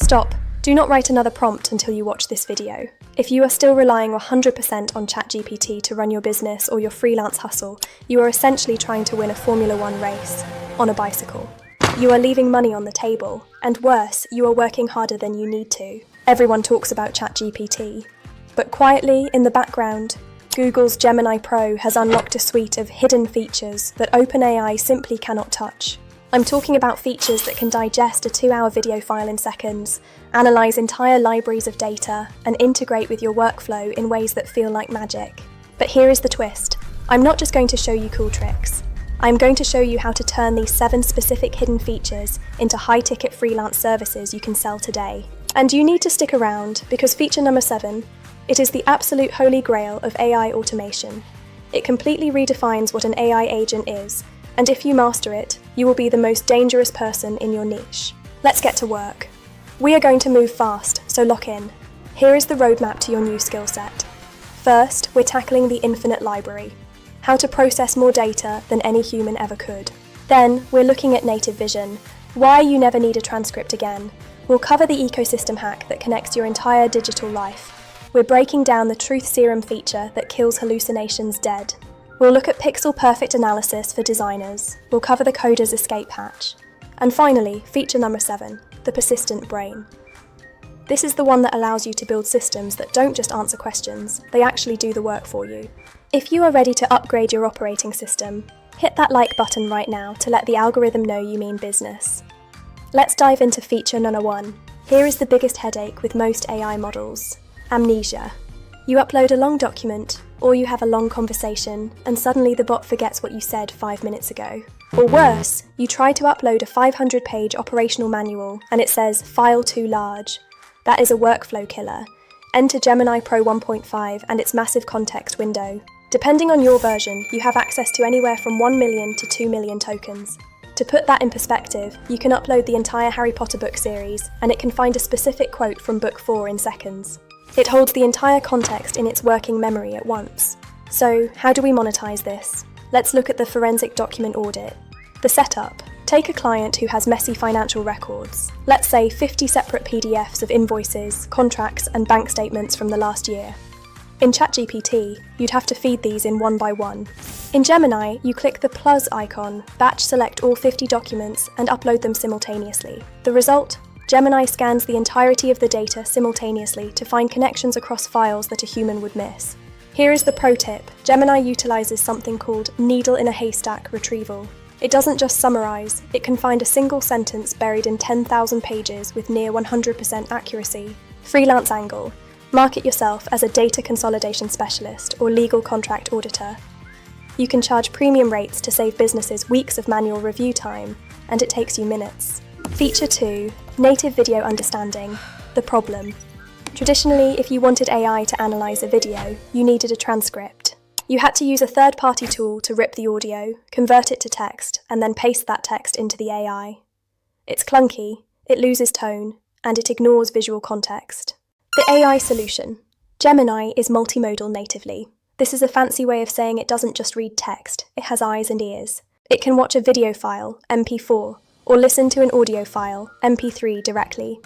Stop. Do not write another prompt until you watch this video. If you are still relying 100% on ChatGPT to run your business or your freelance hustle, you are essentially trying to win a Formula One race on a bicycle. You are leaving money on the table, and worse, you are working harder than you need to. Everyone talks about ChatGPT, but quietly in the background, Google's Gemini Pro has unlocked a suite of hidden features that OpenAI simply cannot touch. I'm talking about features that can digest a 2-hour video file in seconds, analyze entire libraries of data, and integrate with your workflow in ways that feel like magic. But here is the twist. I'm not just going to show you cool tricks. I'm going to show you how to turn these 7 specific hidden features into high-ticket freelance services you can sell today. And you need to stick around, because feature number 7, it is the absolute holy grail of AI automation. It completely redefines what an AI agent is, and if you master it, you will be the most dangerous person in your niche. Let's get to work. We are going to move fast, so lock in. Here is the roadmap to your new skill set. First, we're tackling the infinite library, how to process more data than any human ever could. Then, we're looking at native vision, why you never need a transcript again. We'll cover the ecosystem hack that connects your entire digital life. We're breaking down the truth serum feature that kills hallucinations dead. We'll look at pixel-perfect analysis for designers. We'll cover the coder's escape hatch. And finally, feature number 7, the persistent brain. This is the one that allows you to build systems that don't just answer questions, they actually do the work for you. If you are ready to upgrade your operating system, hit that like button right now to let the algorithm know you mean business. Let's dive into feature number 1. Here is the biggest headache with most AI models: amnesia. You upload a long document, or you have a long conversation, and suddenly the bot forgets what you said 5 minutes ago. Or worse, you try to upload a 500-page operational manual, and it says, "File too large." That is a workflow killer. Enter Gemini Pro 1.5 and its massive context window. Depending on your version, you have access to anywhere from 1 million to 2 million tokens. To put that in perspective, you can upload the entire Harry Potter book series, and it can find a specific quote from book 4 in seconds. It holds the entire context in its working memory at once. So, how do we monetize this? Let's look at the forensic document audit. The setup. Take a client who has messy financial records, let's say 50 separate PDFs of invoices, contracts, and bank statements from the last year. In ChatGPT, you'd have to feed these in one by one. In Gemini, you click the plus icon, batch select all 50 documents, and upload them simultaneously. The result? Gemini scans the entirety of the data simultaneously to find connections across files that a human would miss. Here is the pro tip. Gemini utilizes something called needle in a haystack retrieval. It doesn't just summarize, it can find a single sentence buried in 10,000 pages with near 100% accuracy. Freelance angle. Market yourself as a data consolidation specialist or legal contract auditor. You can charge premium rates to save businesses weeks of manual review time, and it takes you minutes. Feature 2, native video understanding, the problem. Traditionally, if you wanted AI to analyze a video, you needed a transcript. You had to use a third-party tool to rip the audio, convert it to text, and then paste that text into the AI. It's clunky, it loses tone, and it ignores visual context. The AI solution. Gemini is multimodal natively. This is a fancy way of saying it doesn't just read text, it has eyes and ears. It can watch a video file, MP4, or listen to an audio file, MP3, directly.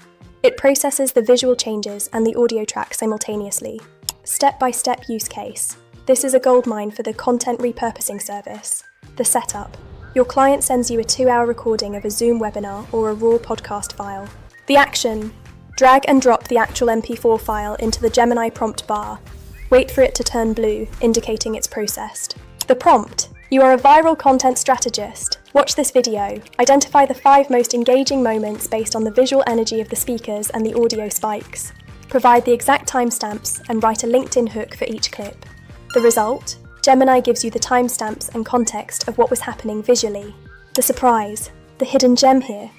It processes the visual changes and the audio track simultaneously. Step-by-step use case. This is a goldmine for the content repurposing service. The setup. Your client sends you a 2-hour recording of a Zoom webinar or a raw podcast file. The action. Drag and drop the actual MP4 file into the Gemini prompt bar. Wait for it to turn blue, indicating it's processed. The prompt. You are a viral content strategist. Watch this video. Identify the 5 most engaging moments based on the visual energy of the speakers and the audio spikes. Provide the exact timestamps and write a LinkedIn hook for each clip. The result? Gemini gives you the timestamps and context of what was happening visually. The surprise, the hidden gem here.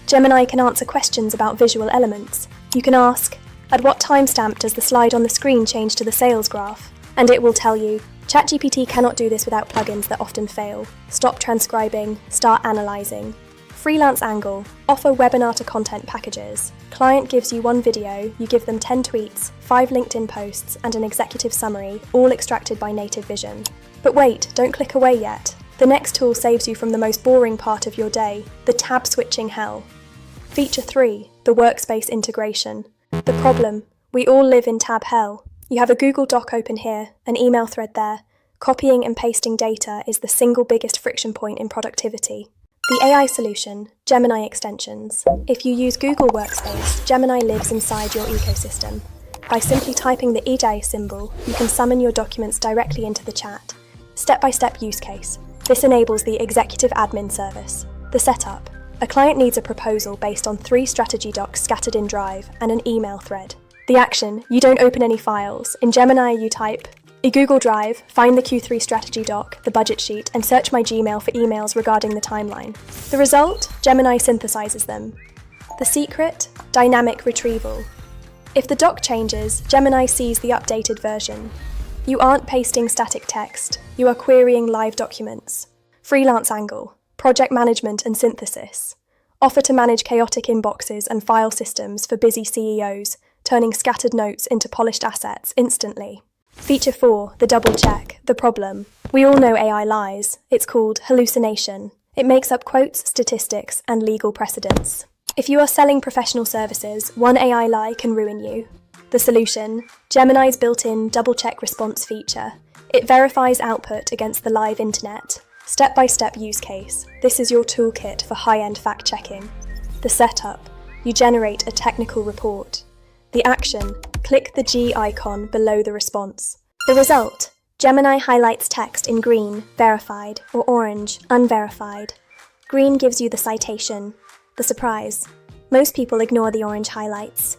Gemini can answer questions about visual elements. You can ask, at what timestamp does the slide on the screen change to the sales graph? And it will tell you. ChatGPT cannot do this without plugins that often fail. Stop transcribing, start analyzing. Freelance angle. Offer webinar to content packages. Client gives you 1 video, you give them 10 tweets, 5 LinkedIn posts, and an executive summary, all extracted by native vision. But wait, don't click away yet. The next tool saves you from the most boring part of your day, the tab switching hell. Feature 3. the Workspace integration. The problem: we all live in tab hell. You have a Google Doc open here, an email thread there. Copying and pasting data is the single biggest friction point in productivity. The AI solution, Gemini extensions. If you use Google Workspace, Gemini lives inside your ecosystem. By simply typing the EJ symbol, you can summon your documents directly into the chat. Step-by-step use case. This enables the executive admin service. The setup. A client needs a proposal based on 3 strategy docs scattered in Drive and an email thread. The action. You don't open any files. In Gemini, you type, in Google Drive, find the Q3 strategy doc, the budget sheet, and search my Gmail for emails regarding the timeline. The result? Gemini synthesizes them. The secret? Dynamic retrieval. If the doc changes, Gemini sees the updated version. You aren't pasting static text, you are querying live documents. Freelance angle, project management and synthesis. Offer to manage chaotic inboxes and file systems for busy CEOs, turning scattered notes into polished assets instantly. Feature 4, the double check, the problem. We all know AI lies. It's called hallucination. It makes up quotes, statistics, and legal precedents. If you are selling professional services, one AI lie can ruin you. The solution: Gemini's built-in double-check response feature. It verifies output against the live internet. Step-by-step use case. This is your toolkit for high-end fact-checking. The setup: you generate a technical report. The action: click the G icon below the response. The result: Gemini highlights text in green, verified, or orange, unverified. Green gives you the citation. The surprise: most people ignore the orange highlights.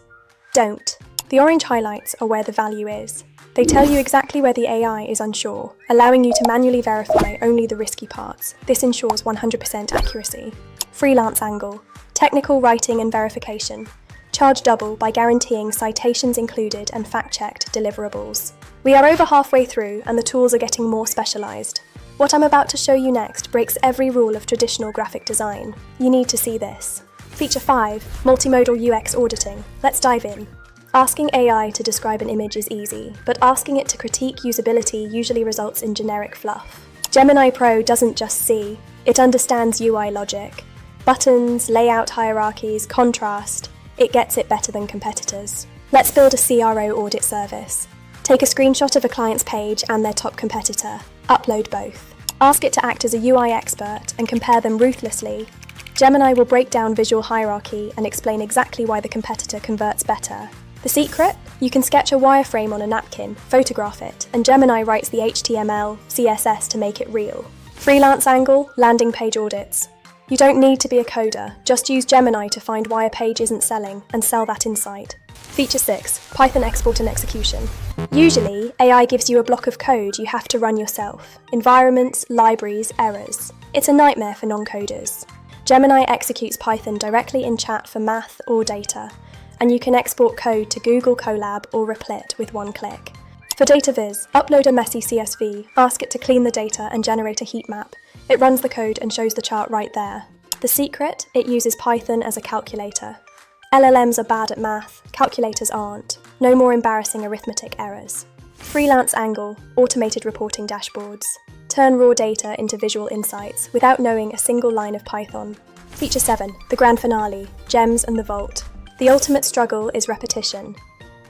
Don't. The orange highlights are where the value is. They tell you exactly where the AI is unsure, allowing you to manually verify only the risky parts. This ensures 100% accuracy. Freelance angle: technical writing and verification. Charge double by guaranteeing citations included and fact-checked deliverables. We are over halfway through and the tools are getting more specialized. What I'm about to show you next breaks every rule of traditional graphic design. You need to see this. Feature 5, Multimodal UX Auditing. Let's dive in. Asking AI to describe an image is easy, but asking it to critique usability usually results in generic fluff. Gemini Pro doesn't just see, it understands UI logic. Buttons, layout hierarchies, contrast. It gets it better than competitors. Let's build a CRO audit service. Take a screenshot of a client's page and their top competitor. Upload both. Ask it to act as a UI expert and compare them ruthlessly. Gemini will break down visual hierarchy and explain exactly why the competitor converts better. The secret? You can sketch a wireframe on a napkin, photograph it, and Gemini writes the HTML, CSS to make it real. Freelance angle, landing page audits. You don't need to be a coder, just use Gemini to find why a page isn't selling and sell that insight. Feature 6, Python export and execution. Usually, AI gives you a block of code you have to run yourself. Environments, libraries, errors. It's a nightmare for non-coders. Gemini executes Python directly in chat for math or data, and you can export code to Google Colab or Replit with one click. For data viz, upload a messy CSV, ask it to clean the data and generate a heat map. It runs the code and shows the chart right there. The secret? It uses Python as a calculator. LLMs are bad at math, calculators aren't. No more embarrassing arithmetic errors. Freelance angle, automated reporting dashboards. Turn raw data into visual insights without knowing a single line of Python. Feature 7, the grand finale, gems and the vault. The ultimate struggle is repetition.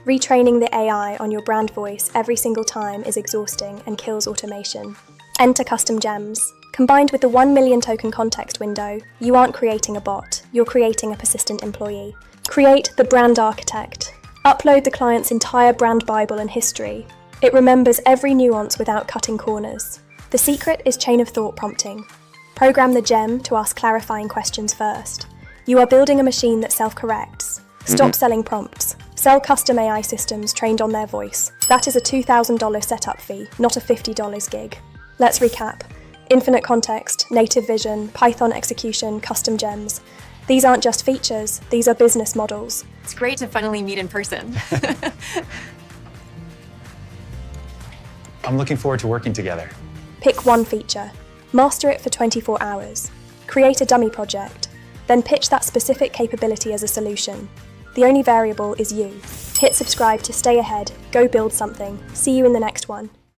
Retraining the AI on your brand voice every single time is exhausting and kills automation. Enter custom gems. Combined with the 1 million token context window, you aren't creating a bot, you're creating a persistent employee. Create the brand architect. Upload the client's entire brand Bible and history. It remembers every nuance without cutting corners. The secret is chain of thought prompting. Program the gem to ask clarifying questions first. You are building a machine that self-corrects. Stop selling prompts. Sell custom AI systems trained on their voice. That is a $2,000 setup fee, not a $50 gig. Let's recap. Infinite context, native vision, Python execution, custom gems. These aren't just features, these are business models. It's great to finally meet in person. I'm looking forward to working together. Pick one feature. Master it for 24 hours. Create a dummy project. Then pitch that specific capability as a solution. The only variable is you. Hit subscribe to stay ahead. Go build something. See you in the next one.